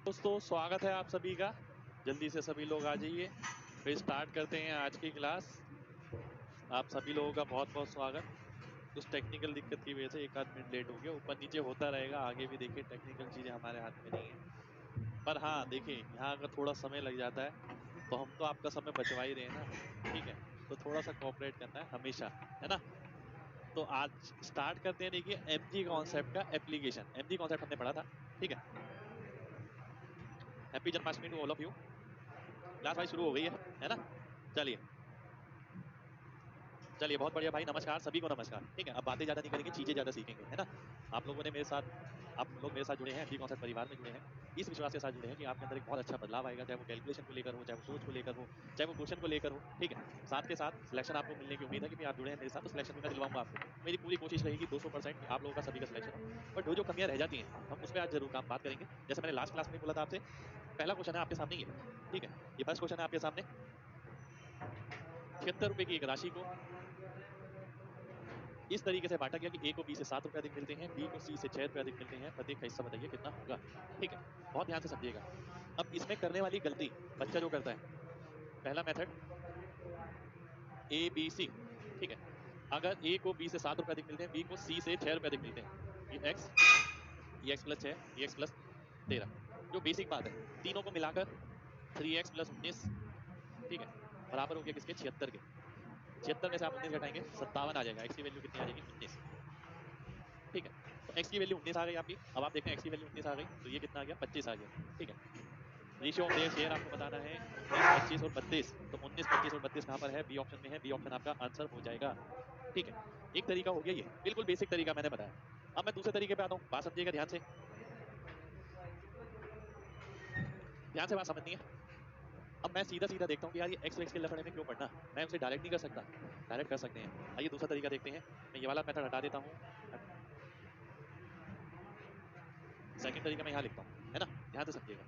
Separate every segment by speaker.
Speaker 1: दोस्तों स्वागत है आप सभी का। जल्दी से सभी लोग आ जाइए, फिर स्टार्ट करते हैं आज की क्लास। आप सभी लोगों का बहुत बहुत स्वागत। कुछ टेक्निकल दिक्कत की वजह से एक आध मिनट लेट हो गया, ऊपर नीचे होता रहेगा। आगे भी देखिए टेक्निकल चीजें हमारे हाथ में नहीं है, पर हाँ देखिए यहाँ अगर थोड़ा समय लग जाता है तो हम तो आपका समय बचवा ही रहे हैं ना, ठीक है। तो थोड़ा सा कोऑपरेट करना है हमेशा, है ना। तो आज स्टार्ट करते हैं। देखिए एमजी कॉन्सेप्ट का एप्लीकेशन, एमजी कॉन्सेप्ट हमने पढ़ा था, ठीक है। Happy Janmashtami to all of you. Class भाई शुरू हो गई है ना। चलिए चलिए, बहुत बढ़िया भाई, नमस्कार सभी को, नमस्कार। ठीक है, अब बातें ज्यादा नहीं करेंगे, चीजें ज्यादा सीखेंगे, है ना। आप लोगों ने मेरे साथ, आप लोग मेरे साथ जुड़े हैं, एमजी कॉन्सेप्ट परिवार में जुड़े हैं, इस विश्वास के साथ जुड़े हैं कि आपके अंदर एक बहुत अच्छा बदलाव आएगा, चाहे वो कैलकुलेशन को लेकर हो, चाहे वो सोच को लेकर हो, चाहे वो क्वेश्चन को लेकर हो, ठीक है। साथ के साथ सिलेक्शन आपको मिलने की उम्मीद है कि आप जुड़े हैं मेरे साथ, तो सिलेक्शन भी मैं दिलवाऊंगा आपको। मेरी पूरी कोशिश रहेगी 200% कि आप लोगों का सभी का सिलेक्शन हो, बट जो कमियां रह जाती हैं हम उस पर आज जरूर काम बात करेंगे। जैसे मैंने लास्ट क्लास में बोला था आपसे, पहला क्वेश्चन है आपके सामने ये, ठीक है। ये फर्स्ट क्वेश्चन है आपके सामने। 76 रुपए की एक राशि को इस तरीके से बांटा गया कि ए को बी से 7 रुपए अधिक मिलते हैं, बी को सी से 6 रुपए अधिक मिलते हैं। प्रत्येक का हिस्सा बताइए कितना होगा, ठीक है। बहुत ध्यान से समझिएगा। अब इसमें करने वाली गलती बच्चा जो करता है, पहला मेथड ए बी सी, ठीक है। अगर ए को बी से 7 रुपए अधिक मिलते हैं, बी को सी से 6 रुपए अधिक मिलते हैं, ये एक्स प्लस 6, ये एक्स प्लस 13, जो बेसिक बात है, तीनों को मिलाकर 3x प्लस 19, ठीक है, बराबर हो गया किसके, 76 के। 76 में से आप 19 घटाएंगे 57 आ जाएगा। एक्स की वैल्यू कितनी आ जाएगी, 19, ठीक है। तो x की वैल्यू 19 आ गई आपकी। अब आप देखते हैं x की वैल्यू 19 आ गई तो ये कितना आ गया, 25 आ गया, ठीक है। रेशियो ऑफ देयर शेयर आपको बताना है 19, 25 और 32। तो 19, 25 और 32 कहां पर है, बी ऑप्शन में है। बी ऑप्शन आपका आंसर हो जाएगा, ठीक है। एक तरीका हो गया, ये बिल्कुल बेसिक तरीका मैंने बताया। अब मैं दूसरे तरीके पे आता हूं, बात समझिएगा ध्यान से, ध्यान से बात समझनी है। अब मैं सीधा सीधा देखता हूँ कि यार ये एक्स के लफड़े में क्यों पढ़ना, मैं उसे डायरेक्ट नहीं कर सकता, डायरेक्ट कर सकते हैं। आइए दूसरा तरीका देखते हैं। मैं ये वाला मेथड हटा देता हूँ, सेकंड तरीका मैं यहाँ लिखता हूँ, है ना। ध्यान से समझिएगा।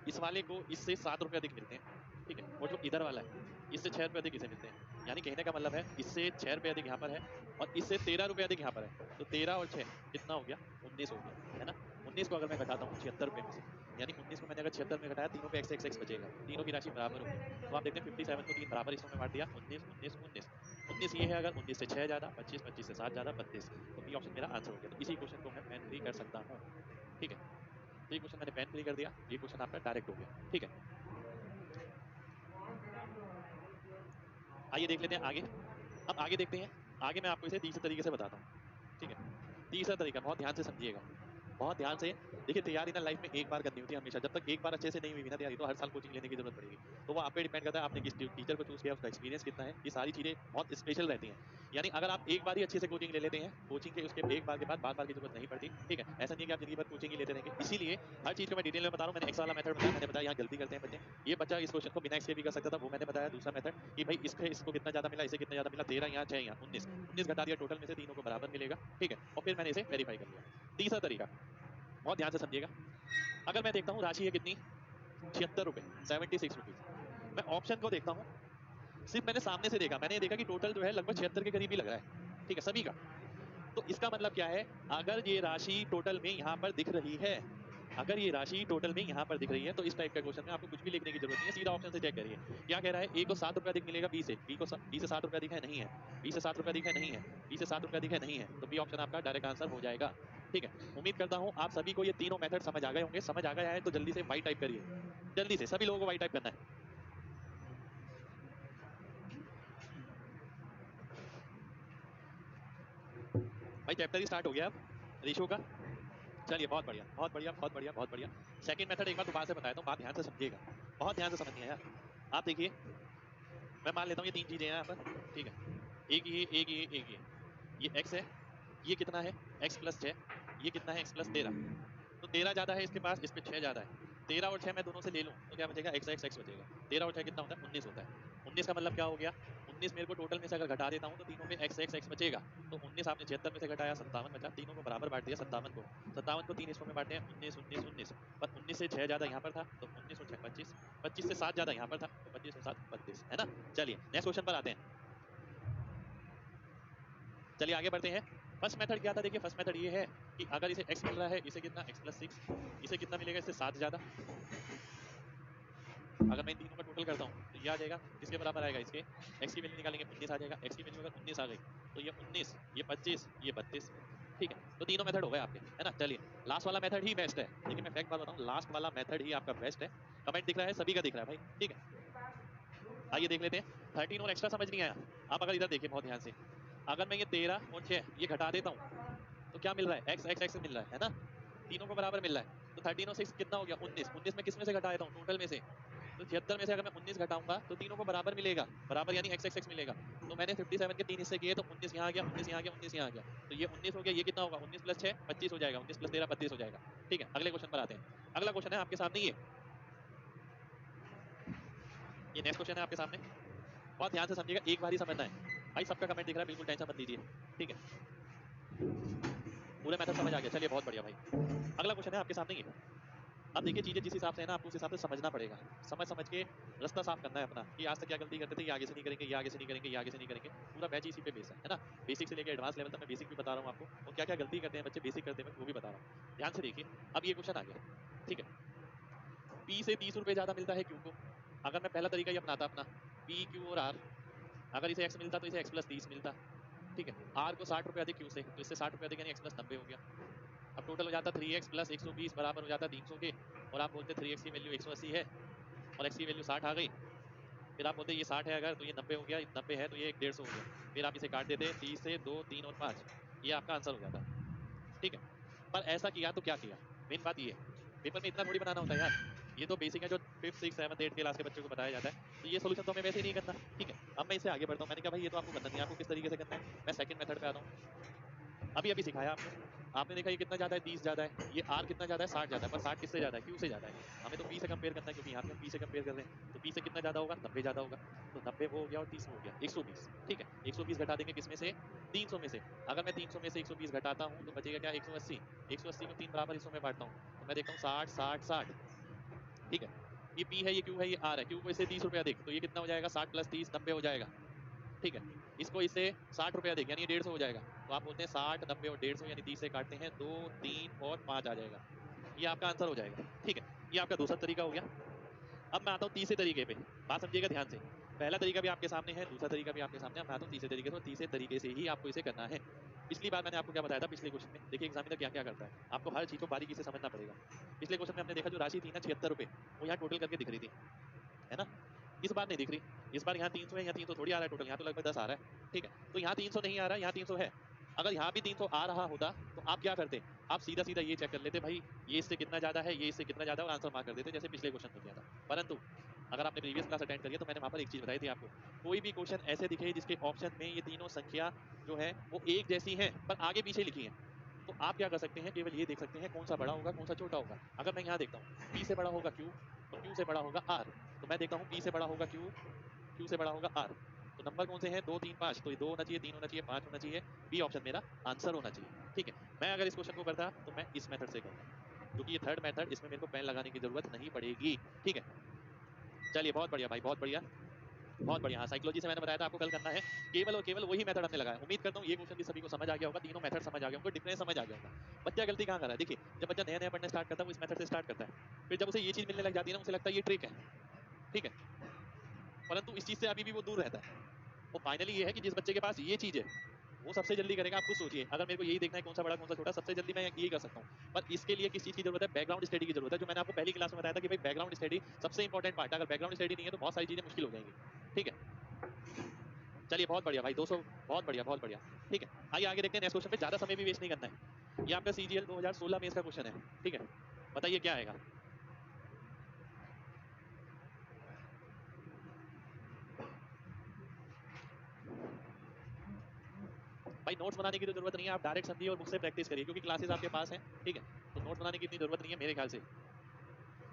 Speaker 1: इस वाले को इससे 7 रुपए अधिक मिलते हैं, ठीक है, और जो इधर वाला है इससे 6 रुपए अधिक इसे मिलते हैं। यानी कहने का मतलब है इससे 6 रुपए अधिक यहाँ पर है और इससे 13 रुपए अधिक यहाँ पर है। तो 13 और 6 कितना हो गया, 19 हो गया, है ना। 19 को अगर मैं घटाता हूँ 76 रुपए में से, यानी 19 को मैंने अगर 76 में घटाया, तीनों पे एक्स एक्स एक्स बचेगा, तीनों की राशि बराबर होगी। तो आप देखते हैं 57 को 3 बराबर हिस्सों में बांट दिया, 19 19 19। 19 ये है अगर 19 से 6 ज्यादा, 25 25 से 7 ज्यादा 32। तो बी ऑप्शन मेरा आंसर हो गया। तो इसी क्वेश्चन को मैं पेन फ्री कर सकता हूँ, ठीक है। तो ये क्वेश्चन मैंने पेन फ्री कर दिया, ये क्वेश्चन आपका डायरेक्ट हो गया, ठीक है। आइए देख लेते हैं आगे। अब आगे देखते हैं, आगे मैं आपको इसे तीसरे तरीके से बताता हूँ, ठीक है। तीसरा तरीका बहुत ध्यान से समझिएगा, बहुत ध्यान से। देखिए तैयारी ना लाइफ में एक बार करनी होती है हमेशा, जब तक एक बार अच्छे से नहीं हुई ना तैयारी, तो हर साल कोचिंग लेने की जरूरत पड़ेगी। तो वो आप पे डिपेंड करता है आपने किस टीचर को चूज किया, उसका एक्सपीरियंस कितना है, ये सारी चीजें बहुत स्पेशल रहती हैं। यानी अगर आप एक बार ही अच्छे से कोचिंग ले लेते हैं, कोचिंग के उसके एक बार के बाद बार बार की जरूरत नहीं पड़ती, ठीक है। ऐसा नहीं है कि आप जिंदगी भर कोचिंग ही लेते रहेंगे। इसीलिए हर चीज को मैं डिटेल में बता रहा हूँ। मैंने एक्स वाला मेथड बताया, मैंने बताया यहाँ गलती करते हैं बच्चे। ये बच्चा इस क्वेश्चन को बिना एक्स के भी कर सकता था, वो मैंने बताया। दूसरा मेथड कि भाई इसको कितना ज्यादा मिला, इसे कितना ज्यादा मिला, 13 यहाँ 6 यहाँ 19, 19 घटा दिया टोटल में से, तीनों को बराबर मिलेगा, ठीक है। और फिर मैंने इसे वेरीफाई कर लिया। तीसरा तरीका बहुत ध्यान से समझिएगा। अगर मैं देखता हूँ राशि है कितनी, 76 रुपए, 76 रुपीज। मैं ऑप्शन को देखता हूँ, सिर्फ मैंने सामने से देखा, मैंने ये देखा कि टोटल जो है लगभग 76 के करीब ही लग रहा है, ठीक है, सभी का। तो इसका मतलब क्या है, अगर ये राशि टोटल में यहाँ पर दिख रही है, अगर ये राशि टोटल में यहाँ पर दिख रही है, तो इस टाइप का क्वेश्चन में आपको कुछ भी लिखने की जरूरत नहीं है, सीधा ऑप्शन से चेक करिए। क्या कह रहा है, ए को 7 रुपए अधिक मिलेगा बी से, बी से 7 रुपए अधिक है, नहीं है। बी से 7 रुपए अधिक है, नहीं है। बी से 7 रुपए अधिक है, नहीं है। तो बी ऑप्शन आपका डायरेक्ट आंसर हो जाएगा, ठीक है। उम्मीद करता हूँ आप सभी को ये तीनों मेथड समझ आ गए होंगे। समझ आ गया है तो जल्दी से वाई टाइप करिए, जल्दी से सभी लोगों को वाई टाइप करना है भाई। चैप्टर ही स्टार्ट हो गया अब रेशियो का। चलिए बहुत बढ़िया, बहुत बढ़िया, बहुत बढ़िया, बहुत बढ़िया। सेकंड मेथड एक बार दोबारा से बताता हूँ, बात ध्यान से समझिएगा, बहुत ध्यान से समझनी है यार। आप देखिए, मैं मान लेता हूँ ये तीन चीजें हैं यहाँ पर, ठीक है। एक ये, एक ये, एक ये x है, ये कितना है, x प्लस 6, ये कितना है, x प्लस 13। तो 13 ज्यादा है इसके पास, इस पे 6 ज्यादा है। 13 और 6 मैं दोनों से ले लूं तो क्या बचेगा, x x x बचेगा। 13 और 6 कितना होता है, 19 होता है। 19 का मतलब क्या हो गया, 19 मेरे को टोटल में से अगर घटा देता हूं तो तीनों में x x x बचेगा। तो 19 आपने 76 में से घटाया, 57 बचा, तीनों को बराबर बांट दिया, 57 को 3 हिस्सों में बांटे हैं, 19 19 19। पर 19 से 6 ज्यादा यहाँ पर था तो 19 और 6 25, 25 से 7 ज्यादा यहाँ पर था तो 25 और 7 32, है ना। चलिए नेक्स्ट क्वेश्चन पर आते हैं, चलिए आगे बढ़ते हैं। फर्स्ट मेथड क्या था? देखिए फर्स्ट मेथड ये है कि अगर इसे x मिल रहा है, इसे कितना x + 6, इसे कितना मिलेगा? इससे 7 ज्यादा। अगर मैं इन तीनों का टोटल करता हूँ तो ये आ जाएगा, किसके बराबर आएगा? इसके x की वैल्यू निकालेंगे 19 आ जाएगा। x की वैल्यू अगर 19 आ गई तो ये 19, ये 25, ये 32। ठीक है, तो तीनों मेथड हो गए आपके, है ना। चलिए लास्ट वाला मेथड ही बेस्ट है। देखिए मैं फैक्ट बात बताऊं, लास्ट वाला मेथड ही आपका बेस्ट है। कमेंट दिख रहा है, सभी का दिख रहा है भाई। ठीक है, आइए देख लेते हैं। 13 और एक्स्ट्रा समझ नहीं आया? आप अगर इधर देखिए बहुत ध्यान से, अगर मैं ये 13 और 6 ये घटा देता हूँ तो क्या मिल रहा है? x x x मिल रहा है ना, तीनों को बराबर मिल रहा है। तो 13 और 6 कितना हो गया? 19। 19 में किस में से घटा देता हूँ? टोटल में से। तो 76 में से अगर मैं 19 घटाऊंगा तो तीनों को बराबर मिलेगा, बराबर यानी x x x मिलेगा। तो मैंने 57 के 3 हिस्से किए तो 19 यहाँ आ गया, 19 यहाँ आ गया, 19 यहाँ आ गया। तो ये 19 हो गया, ये कितना होगा? 19 + 6 25 हो जाएगा, 19 + 13 32 हो जाएगा। ठीक है, अगले क्वेश्चन पर आते हैं। अगला क्वेश्चन है आपके सामने ये नेक्स्ट क्वेश्चन है आपके सामने। बहुत ध्यान से समझिएगा, एक बार ही समझना है भाई। सबका कमेंट दिख रहा है, बिल्कुल टेंशन मत लीजिए। ठीक है, पूरे मेथड समझ आ गया, चलिए बहुत बढ़िया भाई। अगला क्वेश्चन है आपके सामने ये। अब देखिए चीजें जिस हिसाब से है ना, आपको उस हिसाब से समझना पड़ेगा। समझ समझ के रास्ता साफ करना है अपना कि आज तक क्या गलती करते थे, ये आगे से नहीं करेंगे, ये आगे से नहीं करेंगे, ये आगे से नहीं करेंगे। पूरा बैच इसी पे बेस है ना। बेसिक से लेकर एडवांस लेवल तक मैं बेसिक भी बता रहा हूँ आपको, और क्या क्या गलती करते हैं बच्चे बेसिक करते वक्त वो भी बता रहा हूँ। ध्यान से देखिए, अब ये क्वेश्चन आ गया। ठीक है, पी से 30 रुपए ज्यादा मिलता है क्यू को। अगर मैं पहला तरीका ये अपनाता अपना पी क्यू और आर, अगर इसे एक्स मिलता तो इसे एक्स + 30 मिलता। ठीक है, आर को 60 रुपए अधिक क्यू से, तो इससे 60 रुपए अधिक यानी एक्स + 90 हो गया। अब टोटल हो जाता 3x + 120 बराबर हो जाता 300 के। और आप बोलते 3x की वैल्यू 180 है और x की वैल्यू 60 आ गई। फिर आप बोलते ये 60 है अगर, तो ये 90 हो गया, 90 है तो ये 150 हो गया। फिर आप इसे काट देते 30 से 2 3 और 5, ये आपका आंसर हो जाता। ठीक है, पर ऐसा किया तो क्या किया? मेन बात ये है, पेपर में इतना थोड़ी बनाना होता है यार। ये तो बेसिक है जो 5th 6th 7th 8th class के बच्चों को बताया जाता है। तो ये सोल्यूशन तो हमें वैसे ही नहीं करना। ठीक है, अब मैं इससे आगे बढ़ता हूँ। मैंने कहा भाई ये तो आपको करना नहीं है, आपको किस तरीके से करना है। मैं सेकंड मेथड पे आता हूँ। अभी अभी सिखाया आपको, आपने देखा ये कितना ज्यादा है? 30 ज्यादा है। ये आर कितना ज्यादा है? 60 ज्यादा है। पर 60 किससे ज्यादा है? क्यू से ज्यादा है। हमें तो पी से कंपेयर करना है, क्योंकि यहाँ पे हम पी से कंपेयर कर रहे हैं। तो पी से कितना ज्यादा होगा? 90 ज्यादा होगा। तो 90 वो हो गया और 30 हो गया 120। ठीक है, 120 घटा देंगे किसमें से? 300 में से। अगर मैं 300 में से 120 घटाता हूँ तो बचेगा क्या? 180। 180 को 3 बराबर हिस्सों में बांटता हूँ तो मैं देखता हूँ 60 60 60। ठीक है, ये पी है, ये क्यू है, ये आर है। क्यू को इससे 30 रुपए अधिक, तो ये कितना हो जाएगा? 60 + 30 90 हो जाएगा। ठीक है, इसको इससे 60 रुपए अधिक यानी 150 हो जाएगा। तो आप बोलते हैं 60 90 और 150 यानी 30 से काटते हैं 2 3 और 5 आ जाएगा। ये आपका आंसर हो जाएगा। ठीक है, ये आपका दूसरा तरीका हो गया। अब मैं आता हूँ तीसरे तरीके पे, बात समझिएगा ध्यान से। पहला तरीका भी आपके सामने है, दूसरा तरीका भी आपके सामने है। मैं आता हूँ तीसरे तरीके से, और तीसरे तरीके से ही आपको इसे करना है। पिछली बार मैंने आपको क्या बताया था? पिछले क्वेश्चन में देखिए एग्जामिनर क्या क्या करता है, आपको हर चीज को बारीकी से समझना पड़ेगा। पिछले क्वेश्चन में हमने देखा जो राशि थी ना 76 रुपए, वो यहाँ टोटल करके दिख रही थी, है ना। इस बार नहीं दिख रही। इस बार यहाँ 300 है, यहाँ 300 थोड़ी आ रहा है टोटल, यहाँ तो लगभग 10 आ रहा है। ठीक है, तो यहाँ 300 नहीं आ रहा है, यहाँ 300 है। अगर यहाँ भी 300 आ रहा होता तो आप क्या करते? आप सीधा सीधा ये चेक कर लेते भाई ये इससे कितना ज्यादा है, ये इससे कितना ज्यादा, और आंसर मार्क कर देते जैसे पिछले क्वेश्चन में किया था। परंतु अगर आपने प्रीवियस क्लास अटेंड करी है तो मैंने वहां पर एक चीज बताई थी आपको, कोई भी क्वेश्चन ऐसे दिखे जिसके ऑप्शन में ये तीनों संख्या जो है वो एक जैसी है पर आगे पीछे लिखी है, तो आप क्या कर सकते हैं? केवल ये देख सकते हैं कौन सा बड़ा होगा कौन सा छोटा होगा। अगर मैं यहाँ देखता हूँ पी से बड़ा होगा क्यू और क्यू से बड़ा होगा आर, तो मैं देखता हूँ पी से बड़ा होगा क्यू, क्यू से बड़ा होगा आर। तो नंबर कौन से हैं? 2 3 5, तो ये 2 होना चाहिए, 3 होना चाहिए, 5 होना चाहिए। बी ऑप्शन मेरा आंसर होना चाहिए। ठीक है, मैं अगर इस क्वेश्चन को करता तो मैं इस मेथड से करता, क्योंकि ये थर्ड मेथड, इसमें मेरे को पेन लगाने की जरूरत नहीं पड़ेगी। ठीक है, चलिए बहुत बढ़िया भाई, बहुत बढ़िया, बहुत बढ़िया। हाँ, साइकोलॉजी से मैंने बताया था आपको कल करना है। केवल और केवल वही मेथड हमने लगाया। उम्मीद करता हूँ ये क्वेश्चन भी सभी को समझ आ गया होगा, तीनों मेथड समझ आ गए होंगे, डिफरेंस समझ आ गया होगा। बच्चा गलती कहाँ कर रहा है? देखिए जब बच्चा नया नया पढ़ना स्टार्ट करता है वो इस मेथड से स्टार्ट करता है, फिर जब उसे ये चीज मिलने लग जाती है ना उसे लगता है ये ट्रिक है। ठीक है, परंतु इस चीज से अभी भी वो दूर रहता है। वो फाइनली ये है कि जिस बच्चे के पास ये चीज है वो सबसे जल्दी करेगा। आप खुद सोचिए, अगर मेरे को यही देखना है कौन सा बड़ा कौन सा छोटा, सबसे जल्दी मैं यही कर सकता हूँ। पर इसके लिए किस चीज की जरूरत है? बैकग्राउंड स्टडी की जरूरत है, जो मैंने आपको पहली क्लास में बताया था कि भाई बैकग्राउंड स्टडी सबसे इंपॉर्टेंट पार्ट है। अगर बैकग्राउंड स्टडी नहीं है तो बहुत सारी चीजें मुश्किल हो जाएंगी। ठीक है, चलिए बहुत बढ़िया भाई 200, बहुत बढ़िया बहुत बढ़िया। ठीक है, आइए आगे देखते हैं नेक्स्ट क्वेश्चन पे, ज्यादा समय भी वेस्ट नहीं करना है। ये आपका सीजीएल 2016 में इसका क्वेश्चन है। ठीक है, बताइए क्या आएगा। भाई नोट्स बनाने की तो जरूरत नहीं है, आप डायरेक्ट समझिए और मुझसे प्रैक्टिस करिए, क्योंकि क्लासेस आपके पास हैं। ठीक है, तो नोट्स बनाने की इतनी जरूरत नहीं है मेरे ख्याल से।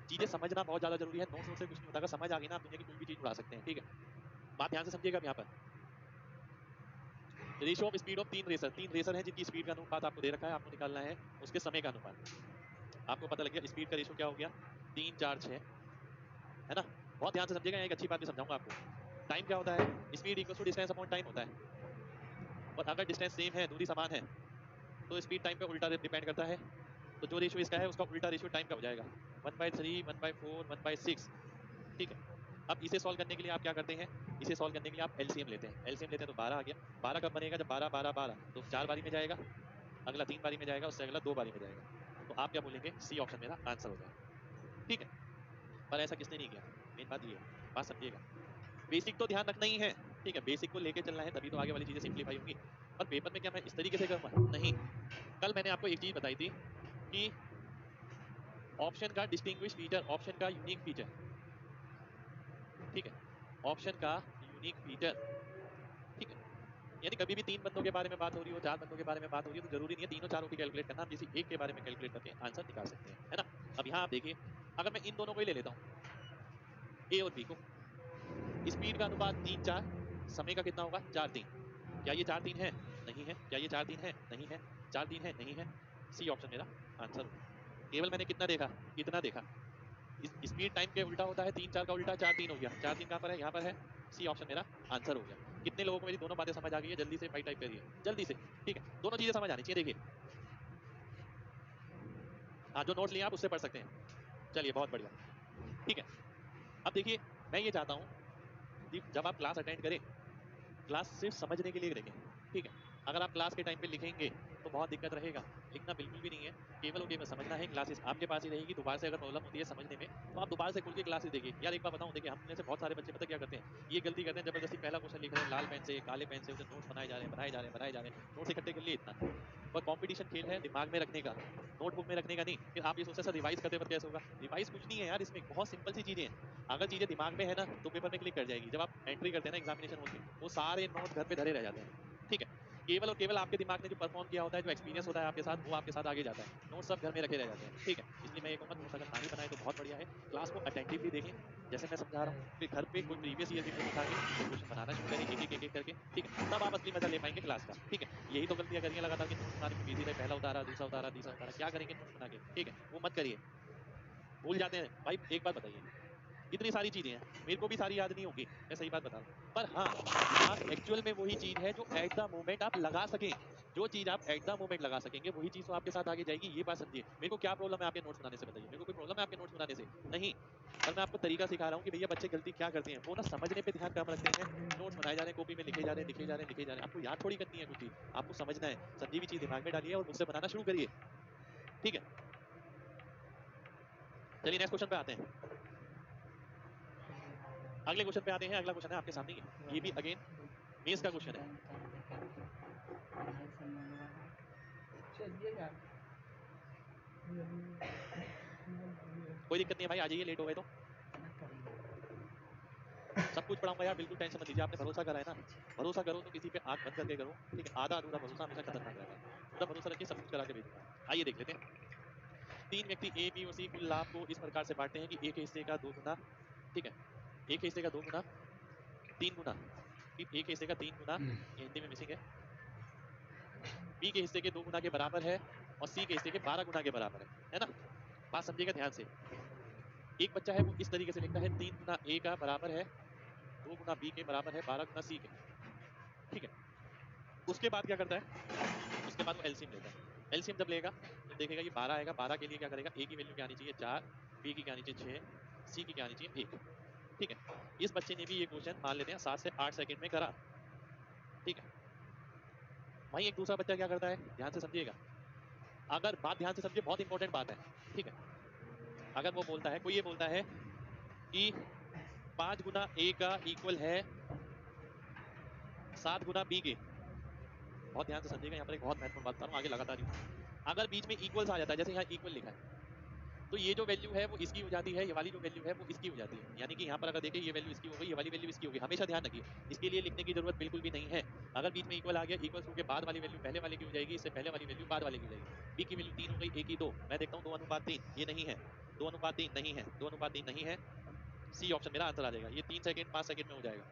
Speaker 1: चीजें समझना बहुत ज्यादा जरूरी है, नोट्स से कुछ नहीं होता। अगर समझ आ गई ना आप दुनिया की कोई भी चीज उड़ा सकते हैं। ठीक है, बात ध्यान से समझिएगा। अब यहाँ पर रेशियो ऑफ स्पीड ऑफ तीन रेसर हैं जिनकी स्पीड का अनुपात आपको दे रखा है, आपको निकालना है उसके समय का अनुपात। आपको पता लग गया स्पीड का रेशियो क्या हो गया? 3 4 6, है ना। बहुत ध्यान से समझिएगा, एक अच्छी बात भी समझाऊंगा आपको। टाइम क्या होता है? Speed equal to distance upon time होता है। और अगर डिस्टेंस सेम है, दूरी समान है, तो स्पीड टाइम पे उल्टा डिपेंड करता है, तो जो रेशियो इसका है उसका उल्टा रेशियो टाइम का हो जाएगा, 1/3, 1/4, 1/6। ठीक है, अब इसे सॉल्व करने के लिए आप क्या करते हैं, इसे सॉल्व करने के लिए आप एलसीएम लेते हैं, एलसीएम लेते हैं तो 12 आ गया। 12 कब बनेगा, जब 12 12 12, तो 4 बारी में जाएगा, अगला 3 बारी में जाएगा, उससे अगला 2 बारी में जाएगा। तो आप क्या बोलेंगे, सी ऑप्शन मेरा आंसर हो जाएगा। ठीक है, पर ऐसा किसने नहीं किया, मेन बात ये है, बात समझिएगा। बेसिक तो ध्यान रखना ही है, ठीक है, बेसिक को लेके चलना है, तभी तो आगे वाली चीजें सिंप्लीफाई होंगी। पर पेपर में क्या मैं इस तरीके से करूंगा, नहीं। कल मैंने आपको एक चीज बताई थी कि ऑप्शन का डिस्टिंग्विश फीचर, ऑप्शन का यूनिक फीचर, ठीक है, ऑप्शन का यूनिक फीचर, ठीक है, यानी कभी भी 3 बंदों के बारे में बात हो रही हो, 4 बंदों के बारे में बात हो रही है, तो जरूरी नहीं है तीनों चारों की कैलकुलेट करना, आप किसी एक के बारे में कैलकुलेट करके आंसर निकाल सकते हैं, है ना। अब यहाँ आप देखिए, अगर मैं इन दोनों को ही ले लेता हूँ, ए और बी को, स्पीड का अनुपात 3 4, समय का कितना होगा 4 3, क्या ये 4 3 है, नहीं है, क्या ये 4 3 है, नहीं है, 4 3 है, नहीं है, सी ऑप्शन मेरा आंसर होगा। केवल मैंने कितना देखा, इतना देखा, स्पीड टाइम के उल्टा होता है 3 4 का उल्टा 4 3 हो गया, 4 3 कहाँ पर है, यहाँ पर है, सी ऑप्शन मेरा आंसर हो गया। कितने लोगों को मेरी दोनों बातें समझ आ गई है, जल्दी से फाइव टाइप करिए, जल्दी से, ठीक है, दोनों चीजें समझ आनी चाहिए, देखिए। हाँ, जो नोट्स लिए आप उससे पढ़ सकते हैं, चलिए बहुत बढ़िया, ठीक है। अब देखिए, मैं ये चाहता हूँ कि जब आप क्लास अटेंड करें, क्लास सिर्फ समझने के लिए रखें, ठीक है। अगर आप क्लास के टाइम पे लिखेंगे तो बहुत दिक्कत रहेगा, लिखना बिल्कुल भी नहीं है, केवल और केवल समझना है। क्लासेस आपके पास ही रहेगी, दोबारा से अगर प्रॉब्लम होती है समझने में तो आप दोबारा से खुल के क्लासेस देखिए। यार एक बार बताऊं, देखिए हम में से बहुत सारे बच्चे पता क्या करते हैं, ये गलती करते हैं, जबरदस्ती पहला क्वेश्चन लिख रहे हैं लाल पेन से, काले पेन से, उसे नोट्स बनाए जा रहे हैं, बनाए जा रहे हैं, बनाए जा रहे हैं, नोट्स इकट्ठे कर लिए इतना। पर कंपटीशन खेल है दिमाग में रखने का, नोटबुक में रखने का नहीं। फिर आप ये सोचते सर रिवाइज करते वक्त कैसे होगा, रिवाइज कुछ नहीं है यार, इसमें बहुत सिंपल सी चीजें हैं। अगर चीजें दिमाग में है ना तो पेपर में क्लिक कर जाएगी। जब आप एंट्री करते हैं ना एग्जामिनेशन हॉल में, वो सारे नोट्स घर पे धरे रह जाते हैं, ठीक है। केवल और केवल आपके दिमाग ने जो परफॉर्म किया होता है, जो एक्सपीरियंस होता है आपके साथ, वो आपके साथ आगे जाता है, नोट्स सब घर में रखे रह जाते हैं, ठीक है। इसलिए मैं ये कहूँगा नोट्स अगर ना ही बनाए तो बहुत बढ़िया है, क्लास को अटेंटिवली देखें जैसे मैं समझा रहा हूँ, फिर घर पे कोई प्रीवियस ईयर की बुक उठा के क्वेश्चन बनाना शुरू करें, एक एक करके, ठीक है, तब आप असली मजा ले पाएंगे क्लास का, ठीक है। यही तो गलतियां करिए लगातार कि नोट्स बनाने में बिजी रहे, पहला उतारा, दूसरा उतारा, तीसरा उतारा, क्या करेंगे नोट्स बना के, ठीक है, वो मत करिए, भूल जाते हैं भाई। एक बात बताइए, इतनी सारी चीजें हैं, मेरे को भी सारी याद नहीं होगी, मैं सही बात बता रहा हूँ, पर हाँ दिमाग एक्चुअल में वही चीज है जो एट द मोमेंट आप लगा सकें। जो चीज आप एट द मोमेंट लगा सकेंगे वही चीज तो आपके साथ आगे जाएगी, ये बात समझिए। मेरे को क्या प्रॉब्लम है आपके नोट्स बनाने से, बताइए, मेरे को कोई प्रॉब्लम है आपके नोट्स बनाने से, नहीं। पर मैं आपको तरीका सिखा रहा हूँ कि भैया बच्चे गलती क्या करते हैं, वो ना समझने पे ध्यान कम रखते हैं, नोट्स बनाए जा रहे हैं, कॉपी में लिखे जा रहे हैं, लिखे जा रहे हैं, लिखे जा रहे हैं। आपको याद थोड़ी करनी है कुछ चीज, आपको समझना है, समझी हुई चीज दिमाग में डालिए और मुझसे बनाना शुरू करिए, ठीक है। चलिए नेक्स्ट क्वेश्चन पे आते हैं, अगले क्वेश्चन पे आते हैं। अगला क्वेश्चन है आपके सामने, ये भी अगेन मेंस का क्वेश्चन है। कोई दिक्कत नहीं है भाई, आ जाइए, लेट हो गए तो सब कुछ पढ़ाऊंगा यार, बिल्कुल टेंशन मत लीजिए। आपने भरोसा करा है ना, भरोसा करो तो किसी पे आंख बंद करके करो, ठीक है। आधा अधूरा भरोसा हमेशा खतरनाक रहता है, पूरा भरोसा रखिए, सब कुछ करा के भेजूंगा। आइए देख लेते हैं। 3 व्यक्ति ए बी और सी कुल लाभ को इस प्रकार से बांटते हैं कि एक हिस्से का 2 गुना, ठीक है, एक हिस्से का 2 गुना 3 गुना, एक हिस्से का 3 गुना, ये हिंदी में मिसिंग है, बी के हिस्से के 2 गुना के बराबर है और सी के हिस्से के 12 गुना के बराबर है ना। बात समझिएगा ध्यान से। एक बच्चा है वो इस तरीके से लिखता है, 3 गुना ए का बराबर है 2 गुना बी के बराबर है 12 गुना सी के, ठीक है। उसके बाद क्या करता है, उसके बाद वो एलसीएम लेता है। एलसीएम जब लेगा तो देखेगा ये 12 आएगा, 12 के लिए क्या करेगा, ए की वैल्यू क्या आनी चाहिए 4, बी की क्या आनी चाहिए 6, सी की क्या आनी चाहिए 1, ठीक है। इस बच्चे ने भी ये क्वेश्चन मान लेते हैं 7 से 8 सेकंड में करा, ठीक है। वहीं एक दूसरा बच्चा क्या करता है, ध्यान से समझिएगा, अगर बात ध्यान से समझिए, बहुत इंपॉर्टेंट बात है, ठीक है। अगर वो बोलता है, कोई ये बोलता है कि 5 गुना ए का इक्वल है 7 गुना बी के, बहुत ध्यान से समझिएगा, यहाँ पर एक बहुत महत्वपूर्ण बात बता रहा हूँ, आगे लगातार ही। अगर बीच में इक्वल्स आ जाता है, जैसे यहाँ इक्वल लिखा है, तो ये जो वैल्यू है वो इसकी हो जाती है, ये वाली जो वैल्यू है वो इसकी हो जाती है। यानी कि यहाँ पर अगर देखिए ये वैल्यू इसकी हो गई, ये वाली वैल्यू इसकी होगी, हमेशा ध्यान रखिए, इसके लिए लिखने की जरूरत बिल्कुल भी नहीं है। अगर बीच में इक्वल आ गया, इक्वल टू के बाद वाली वैल्यू पहले वाले की हो जाएगी, इससे पहले वाली वैल्यू बाद वाले की हो जाएगी। बी की वैल्यू 3 हो गई, ए की 2, मैं देखता हूँ 2:3, ये नहीं है, 2:3 नहीं है, 2:3 नहीं है, सी ऑप्शन मेरा आंसर आ जाएगा। ये 3 सेकंड 5 सेकंड में हो जाएगा,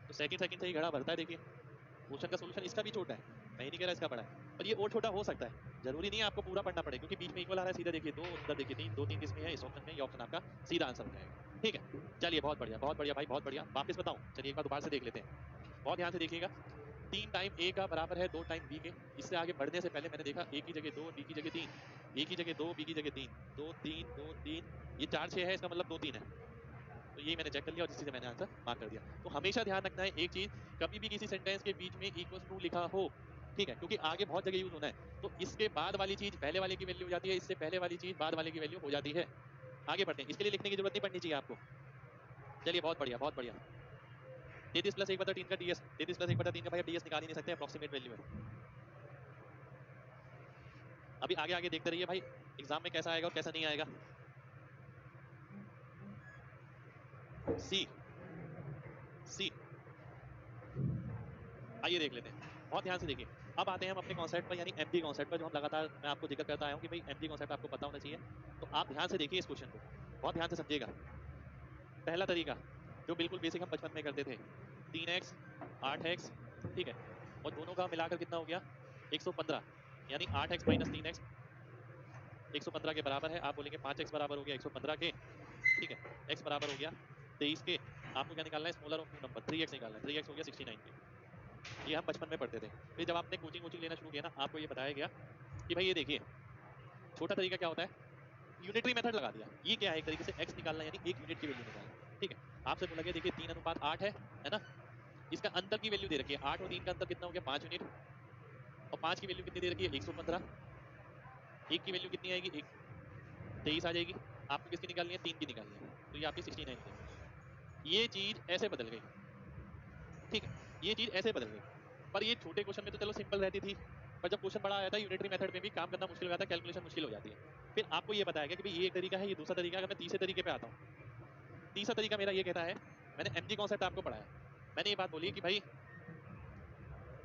Speaker 1: तो सेकंड सेकंड से ही घड़ा भरता है। देखिए क्वेश्चन का सोल्यूशन इसका भी छोटा है, मैं ही नहीं कह रहा इसका बड़ा है, पर ये और छोटा हो सकता है, जरूरी नहीं है आपको पूरा पढ़ना पड़े, क्योंकि बीच में इक्वल आ रहा है, सीधा देखिए 2 उधर देखिए 3, 2 3 किसमें है, इस ऑप्शन में, ये ऑप्शन आपका सीधा आंसर हो जाएगा, ठीक है। चलिए बहुत बढ़िया भाई, बहुत बढ़िया। वापस बताऊं, चलिए एक बार दोबारा से देख लेते हैं, बहुत ध्यान से देखिएगा। 3 टाइम ए का बराबर है 2 टाइम बी के। इससे आगे बढ़ने से पहले मैंने देखा ए की जगह 2, बी की जगह 3, ए की जगह 2, बी की जगह 3, 2 3 2 3, ये 4 6 है, इसका मतलब 2 3 है। तो ये मैंने चेक कर लिया और इसी से मैंने आंसर मार्क कर दिया। तो हमेशा ध्यान रखना है एक चीज, कभी भी किसी सेंटेंस के बीच में इक्वल्स टू लिखा हो, ठीक है, क्योंकि आगे बहुत जगह यूज होना है, तो इसके बाद वाली चीज पहले वाले की वैल्यू हो जाती है, इससे पहले वाली चीज बाद वाले की वैल्यू हो जाती है। आगे बढ़ते हैं, इसके लिए लिखने की जरूरत नहीं पड़नी चाहिए आपको। चलिए बहुत बढ़िया बहुत बढ़िया। 33 प्लस 1/3 का डीएस, 33 प्लस 1/3 का भाई डीएस निकाल ही नहीं सकते, अप्रोक्सीमेट वैल्यू है। अभी आगे आगे देखते रहिए भाई, एग्जाम में कैसा आएगा और कैसा नहीं आएगा। सी सी, आइए देख लेते हैं, बहुत ध्यान से देखिए। अब आते हैं हम अपने कॉन्सेप्ट पर, यानी एमजी कॉन्सेप्ट पर, जो हम लगातार मैं आपको जिक्र करता आया हूँ कि भाई एमजी कॉन्सेप्ट आपको पता होना चाहिए। तो आप ध्यान से देखिए इस क्वेश्चन को, बहुत ध्यान से समझिएगा। पहला तरीका जो बिल्कुल बेसिक हम बचपन में करते थे, 3x 8x, ठीक है, और दोनों का मिलाकर कितना हो गया 115, यानी 8x माइनस 3x 115 के बराबर है। आप बोलेंगे 5x बराबर हो गया 115 के, ठीक है, x बराबर हो गया 23 के। आपको क्या निकालना है, smaller of to number 3x निकालना है, 3x हो गया 69 के। ये हम बचपन में पढ़ते थे। फिर जब आपने कोचिंग कोचिंग लेना शुरू किया ना, आपको ये बताया गया कि भाई ये देखिए, छोटा तरीका क्या होता है, यूनिटरी मेथड लगा दिया। ये क्या है, एक तरीके से x निकालना, यानी एक यूनिट की वैल्यू निकालना, ठीक है। आपसे बोला गया देखिए 3:8 है ना, इसका अंतर की वैल्यू दे रखी है, 8 और 3 का अंतर कितना हो गया 5 यूनिट, और 5 की वैल्यू कितनी दे रखी है 115, 1 की वैल्यू कितनी आएगी 23 आ जाएगी। आपको किसकी निकालनी है, 3 की निकालनी है, तो ये आपकी 69 हो जाएगी। ये चीज ऐसे बदल गई, ठीक है, ये चीज ऐसे बदल गई। पर ये छोटे क्वेश्चन में तो चलो सिंपल रहती थी, पर जब क्वेश्चन बड़ा आया था यूनिटरी मेथड में भी काम करना मुश्किल हो जाता है, कैलकुलेशन मुश्किल हो जाती है। फिर आपको ये बताया गया कि भाई ये एक तरीका है, ये दूसरा तरीका है। अगर मैं तीसरे तरीके पे आता हूँ, तीसरा तरीका मेरा ये कहता है, मैंने एमजी कॉन्सेप्ट आपको पढ़ाया, मैंने ये बात बोली कि भाई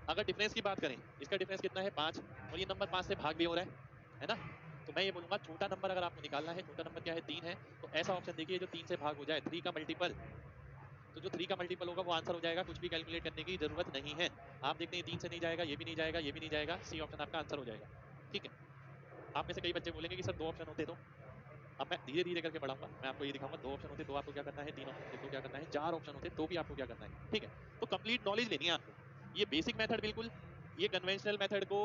Speaker 1: अगर डिफरेंस की बात करें, इसका डिफरेंस कितना है 5, और ये नंबर 5 से भाग भी हो रहा है ना, तो मैं ये बोलूंगा छोटा नंबर अगर आपको निकालना है, छोटा नंबर क्या है 3 है, तो ऐसा ऑप्शन देखिए जो 3 से भाग हो जाए, 3 का मल्टीपल, तो जो 3 का मल्टीपल होगा वो आंसर हो जाएगा, कुछ भी कैलकुलेट करने की जरूरत नहीं है। आप देखते हैं 3 से नहीं जाएगा, ये भी नहीं जाएगा, ये भी नहीं जाएगा, सी ऑप्शन आपका आंसर हो जाएगा, ठीक है। आप में से कई बच्चे बोलेंगे कि सर 2 ऑप्शन होते तो, अब मैं धीरे धीरे करके बढ़ाऊंगा, मैं आपको ये दिखाऊंगा 2 ऑप्शन होते तो आपको क्या करना है, 3 ऑप्शन होते तो क्या करना है, 4 ऑप्शन होते तो भी आपको क्या करना है, ठीक है। तो कंप्लीट नॉलेज लेनी है आपको। ये बेसिक मेथड बिल्कुल, ये कन्वेंशनल मेथड को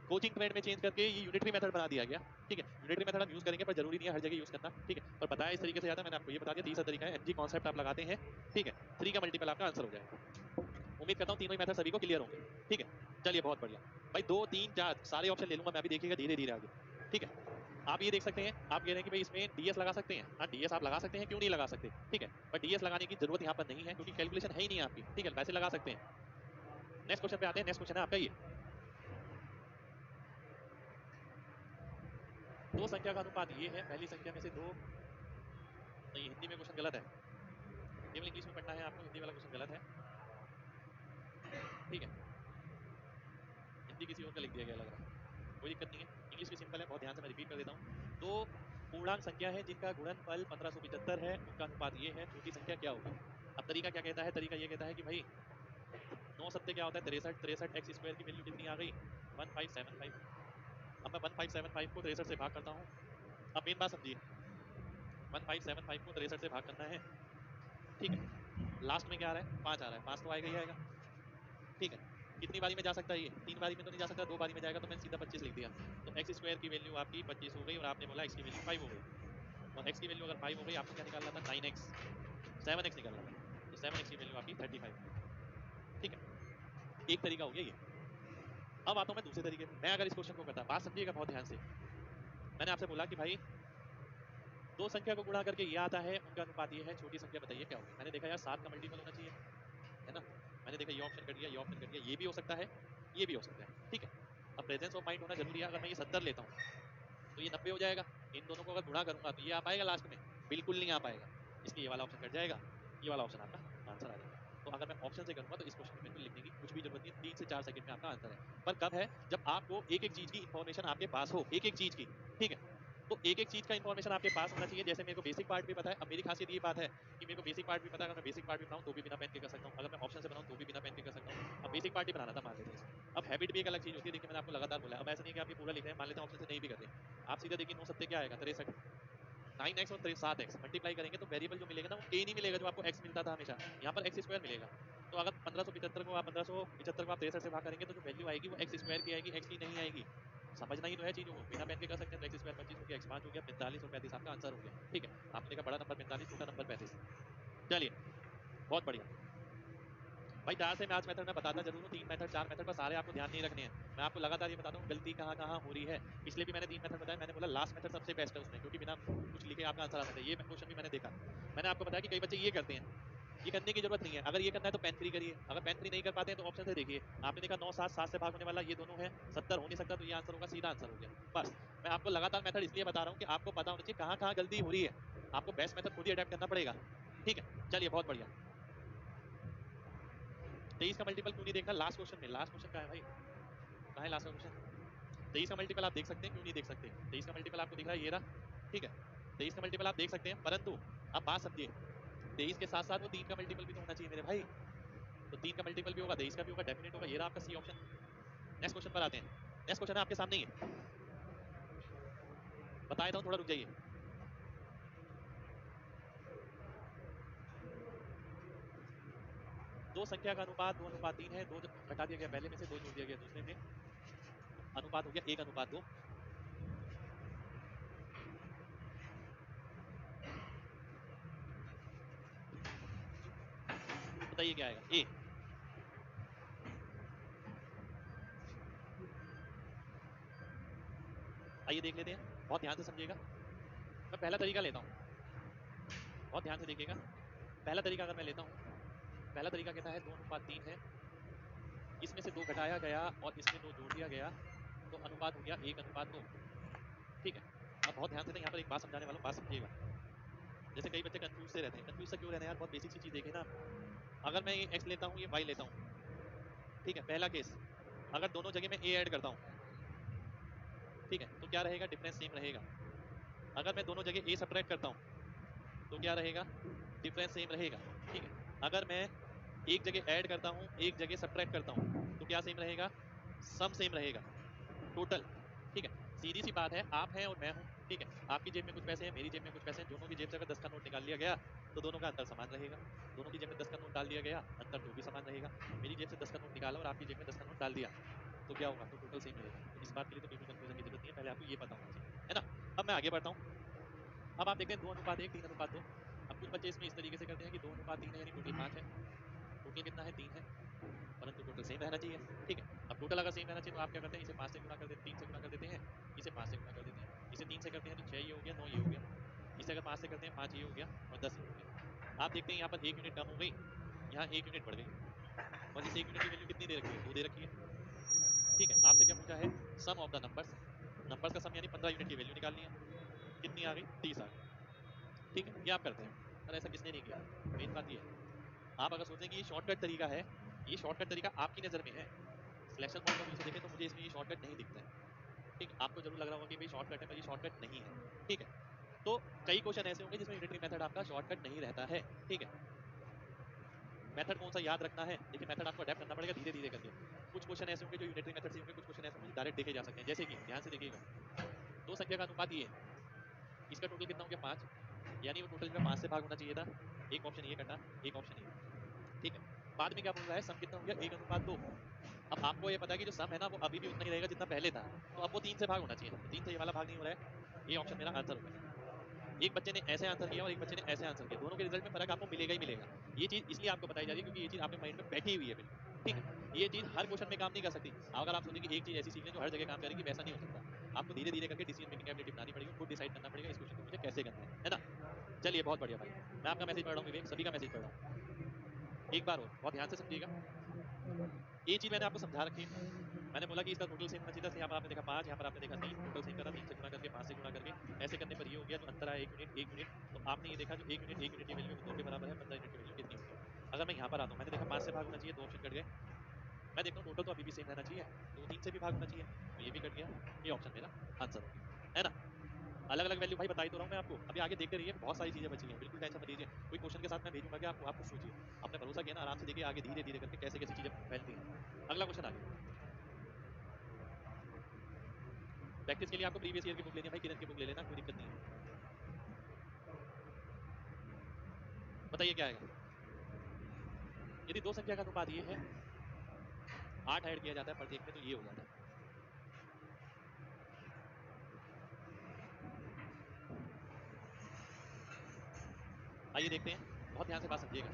Speaker 1: कोचिंग ट्रेंड में चेंज करके ये यूनिटरी मेथड बना दिया गया, ठीक है। यूनिटरी मेथड हम यूज करेंगे पर जरूरी नहीं है हर जगह यूज करना, ठीक है, पर बताया इस तरीके से जाता है, मैंने आपको ये बता दिया। तीसरा तरीका है एमजी कॉन्सेप्ट आप लगाते हैं, ठीक है, 3 का मल्टीपल आपका आंसर हो जाएगा। उम्मीद करता हूँ तीनों ही मेथड सभी को क्लियर होंगे, ठीक है। चलिए बहुत बढ़िया भाई, 2 3 4 सारे ऑप्शन ले लूंगा मैं अभी, देखिएगा धीरे धीरे आगे, ठीक है। आप ये देख सकते हैं, आप कह रहे हैं कि भाई इसमें डीएस लगा सकते हैं, हाँ डीएस आप लगा सकते हैं, क्यों नहीं लगा सकते, ठीक है, पर डीएस लगाने की जरूरत यहाँ पर नहीं है क्योंकि कैलकुलेशन है ही नहीं आपकी, ठीक है, वैसे लगा सकते हैं। नेक्स्ट क्वेश्चन पे आते हैं, नेक्स्ट क्वेश्चन है आपका ये, दो संख्या का अनुपात ये है, पहली संख्या में से दो, नहीं हिंदी में क्वेश्चन गलत है, केवल इंग्लिश में पढ़ना है आपको, हिंदी वाला क्वेश्चन गलत है, ठीक है, हिंदी किसी और का लिख दिया गया लग रहा है, कोई दिक्कत नहीं है, इंग्लिश भी सिंपल है, बहुत ध्यान से मैं रिपीट कर देता हूँ। दो पूर्णांक संख्या है जिनका गुणनफल 1575 है, उनका अनुपात ये है, छोटी संख्या क्या होगी। अब तरीका क्या कहता है, तरीका ये कहता है कि भाई 9 सत्ते क्या होता है 63, 63 एक्स स्क्वायर की वैल्यू कितनी आ गई 1575। अब मैं 1575 को 63 से भाग करता हूँ, अब मेन बात समझिए, 1575 को 63 से भाग करना है, ठीक है, लास्ट में क्या आ रहा है 5 आ रहा है, 5 तो आएगा ही आएगा, ठीक है। कितनी बारी में जा सकता है ये, 3 बारी में तो नहीं जा सकता, 2 बारी में जाएगा, तो मैंने सीधा 25 लिख दिया। तो एक्स स्क्वायर की वैल्यू आपकी 25 हो गई, और आपने बोला एक्स की वैल्यू 5 हो गई, और एक्स की वैल्यू अगर 5 हो गई, आपको क्या निकालना था 9x 7x निकालना था, तो 7x की वैल्यू आपकी 35 हो गई, ठीक है। एक तरीका हो गया ये। अब आता हूं मैं दूसरे तरीके पे, मैं अगर इस क्वेश्चन को करता, बात समझिएगा बहुत ध्यान से, मैंने आपसे बोला कि भाई दो संख्या को गुणा करके ये आता है, उनका अनुपात ये है, छोटी संख्या बताइए क्या होगी। मैंने देखा यार 7 का मल्टीपल होना चाहिए, है ना, मैंने देखा ये ऑप्शन कट गया, ये ऑप्शन कट गया, ये भी हो सकता है, ये भी हो सकता है, ठीक है। अब प्रेजेंस ऑफ माइंड होना जरूरी है, अगर मैं ये 70 लेता हूँ तो ये 90 हो जाएगा, इन दोनों को अगर गुणा करूंगा तो ये आ पाएगा लास्ट में, बिल्कुल नहीं आ पाएगा, इसलिए ये वाला ऑप्शन कट जाएगा, ये वाला ऑप्शन आपका आंसर आ जाएगा। तो अगर मैं ऑप्शन से करूंगा तो इस क्वेश्चन में बिल्कुल लिखने की कुछ भी जरूरत नहीं है, 3 से 4 सेकंड में आपका आंसर है। पर कब है, जब आपको एक एक चीज की इंफॉर्मेशन आपके पास हो, एक एक चीज की, ठीक है। तो एक एक चीज का इंफॉर्मेशन आपके पास होना चाहिए, जैसे मेरे को बेसिक पार्ट भी पता है। अब मेरी खासियत ये बात है कि मेरे को बेसिक पार्ट भी पता है, अगर मैं बेसिक पार्ट भी बनाऊं तो भी बिना पेन के कर सकता हूं, अगर मैं ऑप्शन से बनाऊं तो भी बिना पेन के कर सकता हूं। अब बेसिक पार्ट ही बनाना था मान लेते हैं इसमें। अब हैबिट भी एक अलग चीज होती है, देखिए मैंने आपको लगातार बोला, अब ऐसा नहीं है कि आप ये पूरा लिख रहे हैं, मान लेते हैं ऑप्शन से नहीं भी कर रहे हैं, आप सीधा देखिए 9 सत्ते क्या आएगा 63, 9x और 7x मल्टीप्लाई करेंगे तो वेरिएबल जो मिलेगा ना वो k नहीं मिलेगा जो आपको x मिलता था हमेशा, यहाँ पर x स्क्वायर मिलेगा। तो अगर 1575 को आप 1575 को आप 63 से भाग करेंगे तो जो वैल्यू आएगी वो x स्क्वायर की आएगी, x की नहीं आएगी। समझना ही तो है चीजों को, बिना पेन के कर सकते हैं। तो x स्क्वायर 25 हो गया, x 5 हो गया, 45 और 35 आपका आंसर हो गया। ठीक है, आपने देखा बड़ा नंबर 45, छोटा नंबर 35। चलिए बहुत बढ़िया भाई, 4 से मैं आज मेथड में बताता जरूर हूँ, 3 मेथड 4 मेथड पर सारे आपको ध्यान नहीं रखने हैं। मैं आपको लगातार ये बताता हूँ गलती कहाँ कहाँ हो रही है। पिछले भी मैंने 3 मेथड बताया, मैंने बोला लास्ट मेथड सबसे बेस्ट है उसमें, क्योंकि बिना कुछ लिखे आपका आंसर आता है। ये क्वेश्चन भी मैंने देखा, मैंने आपको बताया कि कई बच्चे ये करते हैं, ये करने की जरूरत नहीं है। अगर ये करना है तो पेन फ्री करिए, अगर पेन फ्री नहीं कर पाते हैं तो ऑप्शन से देखिए। आपने देखा 9 7 7 से भाग होने वाला ये दोनों है, 70 हो नहीं सकता, तो ये आंसर होगा, सीधा आंसर हो गया। बस मैं आपको लगातार मेथड इसलिए बता रहा हूँ कि आपको पता होना चाहिए कहाँ कहाँ गलती हो रही है, आपको बेस्ट मेथड खुद ही अडेप्ट करना पड़ेगा। ठीक है, चलिए बहुत बढ़िया। 23 का मल्टीपल क्यों नहीं देखना लास्ट क्वेश्चन में? लास्ट क्वेश्चन कहाँ है भाई, कहाँ है लास्ट का क्वेश्चन? 23 का मल्टीपल आप देख सकते हैं, क्यों नहीं देख सकते? 23 का मल्टीपल आपको दिख रहा है, ये रहा। ठीक है, 23 का मल्टीपल आप देख सकते हैं, परंतु अब बात समझिए, 23 के साथ साथ वो 3 का मल्टीपल भी तो होना चाहिए मेरे भाई। तो 3 का मल्टीपल भी होगा, 23 का भी होगा, डेफिनेट होगा। ये रहा आपका सी ऑप्शन। नेक्स्ट क्वेश्चन पर आते हैं। नेक्स्ट क्वेश्चन है आपके सामने ही है, बताया था, थोड़ा रुक जाइए। दो संख्या का अनुपात 2:3 है, दो घटा दिया गया पहले में से, दो जोड़ दिया गया दूसरे में, अनुपात हो गया 1:2। बताइए क्या आएगा? ए। आइए देख लेते हैं, बहुत ध्यान से समझिएगा। मैं पहला तरीका लेता हूँ, बहुत ध्यान से देखिएगा। पहला तरीका अगर मैं लेता हूँ, पहला तरीका कहता है 2:3 है, इसमें से 2 घटाया गया और इसमें 2 जोड़ दिया गया, तो अनुपात हो गया 1:2। ठीक है, अब बहुत ध्यान से ना, यहाँ पर एक बात समझाने वाला हूँ, बात समझिएगा। जैसे कई बच्चे कंफ्यूज से रहते हैं, कंफ्यूज से क्यों रहते हैं यार? बहुत बेसिक सी चीज देखें ना। अगर मैं ये x लेता हूँ, ये y लेता हूँ, ठीक है, पहला केस, अगर दोनों जगह मैं a ऐड करता हूँ, ठीक है, तो क्या रहेगा? डिफरेंस सेम रहेगा। अगर मैं दोनों जगह a सब्ट्रैक्ट करता हूँ तो क्या रहेगा? डिफरेंस सेम रहेगा। ठीक है, अगर मैं एक जगह ऐड करता हूँ, एक जगह सब्ट्रैक्ट करता हूँ, तो क्या सेम रहेगा? सम सेम रहेगा, टोटल। ठीक है, सीधी सी बात है, आप हैं और मैं हूँ, ठीक है, आपकी जेब में कुछ पैसे हैं, मेरी जेब में कुछ पैसे हैं, दोनों की जेब से अगर 10 का नोट निकाल लिया गया तो दोनों का अंतर समान रहेगा। दोनों की जेब में 10 का नोट डाल दिया गया, अंतर तो भी समान रहेगा। मेरी जेब से 10 का नोट निकाला और आपकी जेब में 10 का नोट डाल दिया, तो क्या होगा? तो टोटल सेम रहेगा। तो इस बात के लिए तो बिल्कुल कंफ्यूजन की जरूरत नहीं है, पहले आपको ये पता होना चाहिए, है ना? अब मैं आगे बढ़ता हूँ। अब आप देखते हैं 2:1, 3:2। अब कुछ बच्चे इसमें इस तरीके से करते हैं कि 2:3 है, यानी टोटल 5 है, टोटल कितना है? 3 है, परंतु टोटल सेम रहना चाहिए। ठीक है, अब टोटल अगर सेम रहना चाहिए तो आप क्या करते हैं? इसे 5 से गुणा कर देते, 3 से गुणा कर देते हैं, इसे 5 से गुणा कर देते हैं। इसे 3 से करते हैं तो 6 ये हो गया, 9 ये हो गया। इसे अगर 5 से करते हैं, 5 ये हो गया और 10 ये हो गया। आप देखते हैं यहाँ पर 1 यूनिट कम हो गई, यहाँ 1 यूनिट बढ़ गई, और इस 1 यूनिट की वैल्यू कितनी दे रखी है? 2 दे रखी है। ठीक है, आपसे क्या पूछा है? सम ऑफ द नंबर्स, नंबर्स का सम यानी 15 यूनिट की वैल्यू निकालनी है। कितनी आ गई? 30 आ गई। ठीक है, ये आप करते हैं, पर ऐसा किसने नहीं किया? मेन बात ये है, आप अगर सोचें कि ये शॉर्टकट तरीका है, ये शॉर्टकट तरीका आपकी नज़र में है, सिलेक्शन पॉइंट ऑफ व्यू से देखें तो मुझे इसमें ये शॉर्टकट नहीं दिखता है। ठीक है, आपको जरूर लग रहा होगा कि भाई शॉर्टकट है, पर ये शॉर्टकट नहीं है। ठीक है, तो कई क्वेश्चन ऐसे होंगे जिसमें यूनिटरी मेथड आपका शॉर्टकट नहीं रहता है। ठीक है, मेथड कौन सा याद रखना है? देखिए, मेथड आपको अडेप्ट करना पड़ेगा धीरे धीरे करके। कुछ क्वेश्चन ऐसे होंगे जो यूनिटरी मेथड से होंगे, कुछ क्वेश्चन ऐसे होंगे डायरेक्ट देखे जा सकते हैं। जैसे कि ध्यान से देखिएगा, दो संख्या का अनुपात ये है, इसका टोटल कितना हो गया? 5, यानी वो टोटल जो है 5 से भाग होना चाहिए था। एक ऑप्शन ये कटा, एक ऑप्शन ये। ठीक है, बाद में क्या बोल रहा है? सम कितना हो गया? 1:2। अब आपको ये पता है कि जो सम है ना वो अभी भी उतना ही रहेगा जितना पहले था, तो अब वो 3 से भाग होना चाहिए, तो 3 से ये वाला भाग नहीं हो रहा है, ये ऑप्शन मेरा आंसर हो गया। एक बच्चे ने ऐसे आंसर किया और एक बच्चे ने ऐसे आंसर किया, दोनों के रिजल्ट में फर्क आपको मिलेगा ही मिलेगा। ये चीज इसलिए आपको बताई जा रही है क्योंकि ये चीज आपके माइंड में बैठी हुई है बिल्कुल। ठीक है, ये चीज हर क्वेश्चन में काम नहीं कर सकती। अगर आप सोचें कि एक चीज ऐसी सीख लें जो हर जगह काम करेगी, वैसा नहीं हो सकता। आपको धीरे धीरे करके डिसीजन मेकिंग एबिलिटी बनानी पड़ेगी, खुद डिसाइड करना पड़ेगा इस क्वेश्चन को मुझे कैसे करना है ना? चलिए बहुत बढ़िया भाई, मैं आपका मैसेज पढ़ रहा हूँ विवेक, सभी का मैसेज पढ़ रहा हूँ। एक बार और बहुत ध्यान से समझिएगा, ये चीज मैंने आपको समझा रखी है। मैंने बोला कि इसका टोटल सेम होना चाहिए था, यहाँ पर आपने देखा 5, यहाँ पर आपने देखा 3, टोटल सेम करा, 3 से गुणा करके 5 से गुणा करके ऐसे करने पर ये हो गया, जो अंतर आया 1 यूनिट 1 यूनिट। तो आपने ये देखा जो 1 यूनिट 1 यूनिट की वैल्यू 2 के बराबर है, 15 यूनिट की वैल्यू कितनी होगी? अगर मैं यहाँ पर आता हूँ, मैंने देखा 5 से भाग होना चाहिए, 2 ऑप्शन कट गए। मैं देखता हूँ टोटल तो अभी भी सेम रहना चाहिए, तो 3 से भी भाग होना चाहिए, तो ये भी कट गया, ये ऑप्शन मेरा आंसर हो गया, है ना? अलग अलग वैल्यू भाई बताई तो रहा हूँ मैं आपको, अभी आगे देखते रहिए, बहुत सारी चीजें बची हैं, बिल्कुल टेंशन मत लीजिए। कोई क्वेश्चन के साथ मैं भेजूंगा कि आपको, आप कुछ सोचिए, आपने भरोसा किया ना, आराम से देखिए आगे धीरे धीरे करके कैसे कैसे चीजें फैलती हैं। अगला क्वेश्चन आगे, प्रैक्टिस के लिए आपको प्रीवियस ईयर की बुक लेनी है भाई, किरण की बुक ले लेना, कोई दिक्कत नहीं है। बताइए क्या आएगा। यदि दो संख्या का अनुपात ये है, 8 ऐड किया जाता है प्रत्येक में, तो ये हो जाता है। आइए देखते हैं, बहुत ध्यान से बात समझिएगा।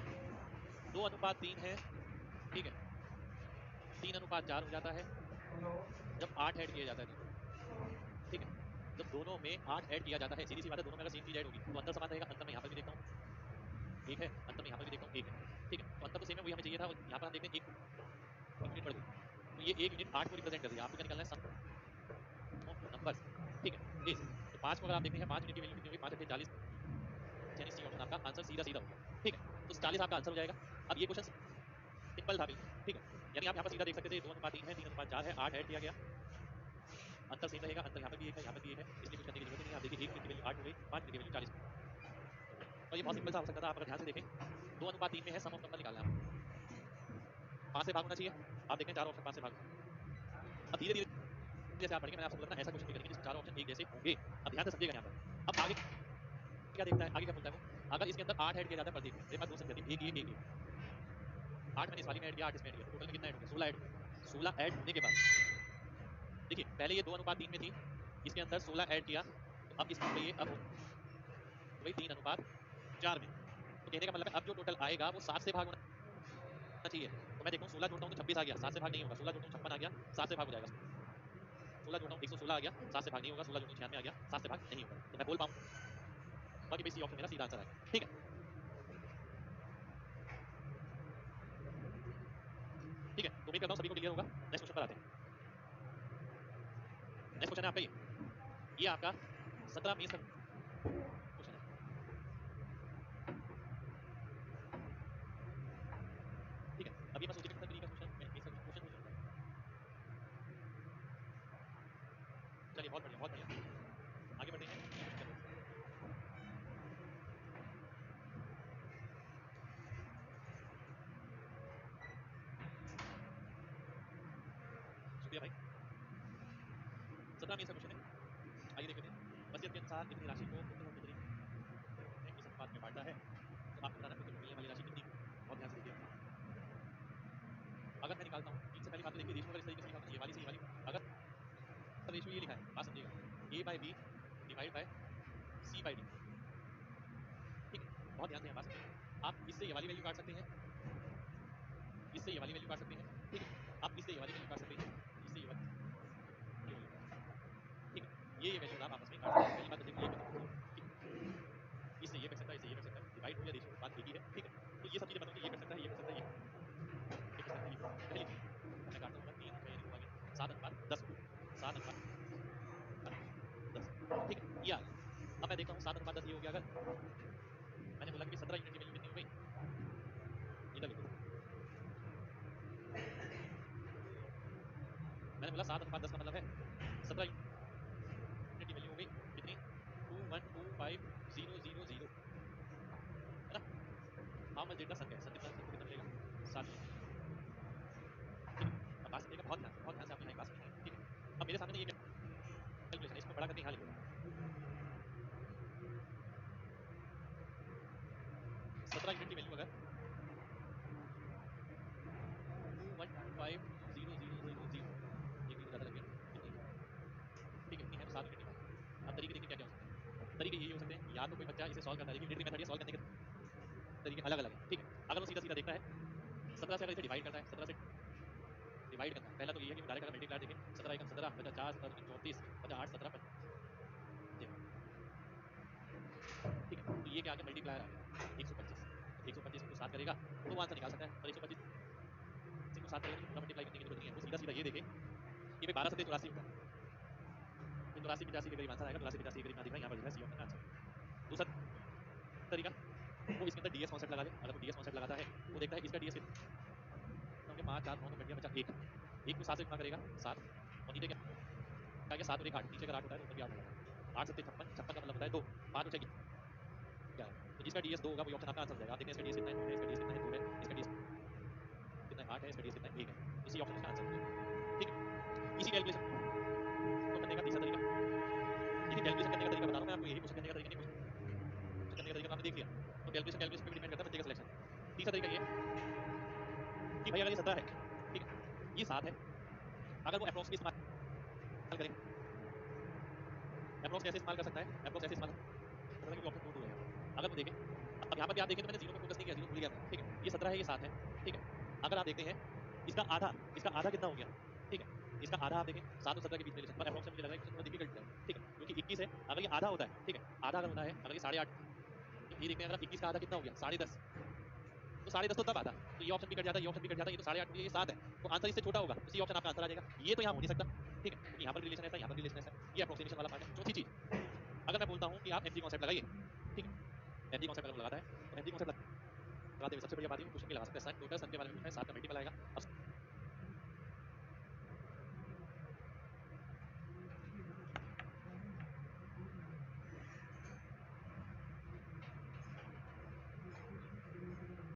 Speaker 1: 2:3 है, ठीक है, 3:4 हो जाता है जब 8 ऐड किया जाता है दोनों, ठीक है। जब दोनों में 8 ऐड किया जाता है, सीधी सी बात है, दोनों में अगर सेम चीज ऐड होगी तो अंतर समान रहेगा। अंतर मैं यहाँ पर भी देखता हूँ एक है, अंतर मैं यहाँ पर भी देखता हूँ एक है, ठीक है। तो अंतर तो सेम है, वही हमें चाहिए था। और यहाँ पर हम देखते हैं एक यूनिट बढ़ गई, तो ये एक यूनिट 8 को रिप्रेजेंट कर रही है। आपको क्या निकालना है, सम ऑफ नंबर्स, ठीक है। इस तो 5 को अगर आप देखते हैं, 5 यूनिट की वैल्यू कितनी होगी, 5 8 40, यानी सी ऑप्शन आपका आंसर सीधा सीधा हो गया, ठीक है। तो 40 आपका आंसर हो जाएगा। अब ये क्वेश्चन सिंपल था बिल्कुल, ठीक है। यानी आप यहाँ पर सीधा देख सकते थे, 2:3 है, 3:4 है, 8 ऐड किया गया, अंतर सेम रहेगा। अंतर यहाँ पर भी एक है, यहाँ पर भी एक है, इसलिए कुछ करने की जरूरत ही नहीं है। आप देखिए, 1 यूनिट की वैल्यू 8 हो गई, 5 यूनिट की वैल्यू 40 हो गई। और ये बहुत सिंपल सा हो सकता था, आप अगर ध्यान से देखें। 2:3 में है, सम ऑफ नंबर निकालना है आपको, 5 से भाग होना चाहिए। आप देखते हैं चारों ऑप्शन 5 से भाग होते हैं। अब धीरे धीरे जैसे आप पढ़ेंगे, मैंने आपसे बोला था ना, ऐसा क्वेश्चन भी करेंगे जिसमें चारों ऑप्शन एक जैसे होंगे। अब ध्यान से समझिएगा यहाँ पर। अब आगे क्या देखता है, आगे क्या बोलता है वो, अगर इसके अंदर 8 ऐड किया जाता है प्रत्येक में, मेरे पास दो संख्या थी, एक ये एक ये, 8 मैंने इस वाली में ऐड किया, 8 इसमें ऐड किया, तो टोटल में कितना ऐड हो गया, 16 ऐड हो गया। 16 ऐड होने के बाद देखिए, पहले ये 2:3 में थी, इसके अंदर 16 ऐड किया, तो अब इसमें हो गई, अब हो गई 3:4 में। तो कहने का मतलब है अब जो टोटल आएगा वो 7 से भाग होना चाहिए। तो मैं देखता हूँ 16 जोड़ता हूँ तो 26 आ गया, 7 से भाग नहीं होगा। 16 जोड़ता हूँ 56 आ गया, 7 से भाग हो जाएगा। 16 जोड़ता हूँ 116 आ गया, 7 से भाग नहीं होगा। 16 जोड़ता हूँ 96 आ गया, 7 से भाग नहीं होगा। तो मैं बोल पाऊंगा कि भाई सी ऑप्शन मेरा सीधा आंसर आएगा, ठीक है। ठीक है, तो उम्मीद करता हूँ सभी को क्लियर होगा। नेक्स्ट क्वेश्चन पर आते हैं। नेक्स्ट क्वेश्चन है आपका ये आपका 17 मेंस का क्वेश्चन है। ठीक है, अभी मैं सोच रहा था मेंस का क्वेश्चन हो सकता है। चलिए, बहुत बढ़िया बहुत बढ़िया, आगे बढ़ते हैं। शुक्रिया भाई। 17 मेंस का क्वेश्चन है, आइए देख लेते हैं। वसीयत के अनुसार इतनी राशि को पुत्र और पुत्री इस अनुपात में बांटा है, तो आपको बताना पुत्र को मिलने वाली राशि कितनी होगी। बहुत ध्यान से देखिएगा। अगर मैं निकालता हूँ, सबसे पहली बात तो देखिए, रेशियो अगर इस तरीके से लिखा होता है, ये वाली से ये वाली, अगर रेशियो ये लिखा है, बात समझिएगा, a/b डिवाइड बाय c/d, ठीक है। बहुत ध्यान से यहाँ बात समझिएगा। आप इससे ये वाली वैल्यू काट सकते हैं, इससे ये वाली वैल्यू काट सकते हैं, ठीक है। आप इससे ये वाली वैल्यू काट सकते हैं, इससे ये वाली वैल्यू काट सकते हैं, ठीक है। ये वैल्यूज आप आपस में काट सकते हैं। पहली बात तो देखिए, ये बात समझिए, ठीक है। इससे ये कट सकता है, इससे ये कट सकता है, डिवाइड हो गया, रेशियो बात एक ही है, ठीक है। तो ये सब चीजें बताऊँ तो ये कट सकता है, ये कट सकता है, ये कट सकता है, ये पहली चीज। अब मैं काटता हूँ 3 और 6 यानी 2 आ गया, 7:10 हो गया, 7:10, ठीक है, ये आ गया। अब मैं देखता हूँ 7:10 ये हो गया। अगर मैंने बोला कि 17 यूनिट की वैल्यू कितनी हो गई, इधर लिख देता हूँ। मैंने बोला 7:10 का मतलब है 17 यूनिट की वैल्यू हो गई कितनी, 2125000, है ना। How much did the son get, son कितना मिलेगा, 7 मिलेगा, ठीक है। अब बात समझिएगा, बहुत ध्यान से आपको यहाँ बात समझनी है, ठीक है। अब मेरे सामने ये कैलकुलेशन है, इसको बड़ा करके यहाँ लिख देता हूँ। 17 यूनिट की वैल्यू अगर 2125000, एक जीरो ज़्यादा लग गया, कितनी है, ठीक है, इतनी है, तो 7 यूनिट निकालो। अब तरीके देखिए क्या क्या हो सकते हैं। तरीके यही हो सकते हैं, या तो कोई बच्चा इसे सॉल्व करता है, देखिए यूनिटरी मेथड ये सॉल्व करने के तरीके अलग अलग है, ठीक है। अगर वो सीधा सीधा देखता है 17 से, अगर इसे डिवाइड करता है, 17 से डिवाइड करना है, पहला तो ये है कि वो डायरेक्ट अगर मल्टीप्लाई देखें, 17 एकम 17, 50 4, 17 दूनी 34, 50 8 17 ठीक है। तो ये क्या आ गया, मल्टीप्लायर आ गया 125। तो 125 को 7 करेगा तो वो आंसर निकाल सकता है, और 125 को 7 करेगा तो पूरा मल्टीप्लाई करने की जरूरत नहीं है। वो सीधा सीधा ये देखे कि भाई 12 7 84 होता है, तो 84 85 के करीब आंसर आएगा। 84 85 के करीब दिख रहा है, यहाँ पर दिख रहा है सी ऑप्शन का आंसर। दूसरा तरीका, वो इसके अंदर डीएस कॉन्सेप्ट लगा दे। अगर वो डीएस कॉन्सेप्ट लगाता है, वो देखता है इसका डीएस कितना हो गया, 5 4 9 तो कट गया, बचा 1, 1 को 7 से गुना करेगा 7, और नीचे क्या आ गया 7 और 1 8, नीचे अगर 8 होता है तो ऊपर भी 8 हो जाता है। 8 7 56, 56 का मतलब होता है 2, 5 और 6 11, तो जिसका डीएस 2 होगा वही ऑप्शन आपका आंसर हो जाएगा। आप देखते हैं इसका डीएस कितना है, 9 है, इसका डीएस कितना है, 2 है, इसका डीएस कितना है, 8 है, इसका डीएस कितना है, 1 है, तो सी ऑप्शन इसका आंसर हो जाएगा, ठीक है। इसी कैलकुलेशन को करने का तीसरा तरीका, देखिए कैलकुलेशन करने का तरीका बता रहा हूं मैं आपको, यही क्वेश्चन करने का तरीका नहीं, क्वेश्चन करने का तरीका तो आपने देख लिया। तो कैलकुलेशन कैलकुलेशन पे भी डिपेंड करता है तीसरा तरीका ये कि भाई अगर ये 17 है, ठीक है, ये 7 है, अगर वो अप्रोक्स इस्तेमाल करें, अप्रोक्स कैसे इस्तेमाल कर सकता है, अप्रोक्स ऐसे इस्तेमाल कर सकता है कि ऑप्शन 2 2 है। अगर वो देखें, अब यहाँ पर भी आप देखें तो मैंने जीरो पे फोकस नहीं किया, जीरो भूल गया मैं, ठीक है, ये 17 है, ये 7 है, ठीक है। अगर आप देखते हैं इसका आधा कितना हो गया, ठीक है, इसका आधा आप देखें 7 और 17 के बीच में रिलेशन, पर अप्रोक्स मुझे लग रहा है कि थोड़ा डिफिकल्ट है, ठीक है, क्योंकि 21 है, अगर ये आधा होता है, ठीक है, आधा अगर होता है, अगर ये 8.5, तो ये देखते हैं अगर 21 का आधा कितना हो गया, 10.5, तो 10.5 तो तब आता, तो ये ऑप्शन भी कट जाता है, ये ऑप्शन भी कट जाता है, ये तो 8.5 हो गया, ये 7 है, तो आंसर इससे छोटा होगा, तो सी ऑप्शन आपका आंसर आ जाएगा। ये तो यहाँ हो नहीं सकता, ठीक है, क्योंकि यहाँ पर रिलेशन ऐसा है, यहाँ पर रिलेशन ऐसा है, ये अप्रोक्सीमेशन वाला पार्ट है। चौथी चीज, अगर मैं बोलता हूँ कि आप एमजी कॉन्सेप्ट लगाइए, ठीक है, एमजी कॉन्सेप्ट अगर वो लगाता है, तो एमजी कॉन्सेप्ट लगाते हुए सबसे बढ़िया बात है क्वेश्चन भी लगा सकते हैं, सन टोटल सन के बारे में पूछा है, 7 का मल्टीपल आएगा,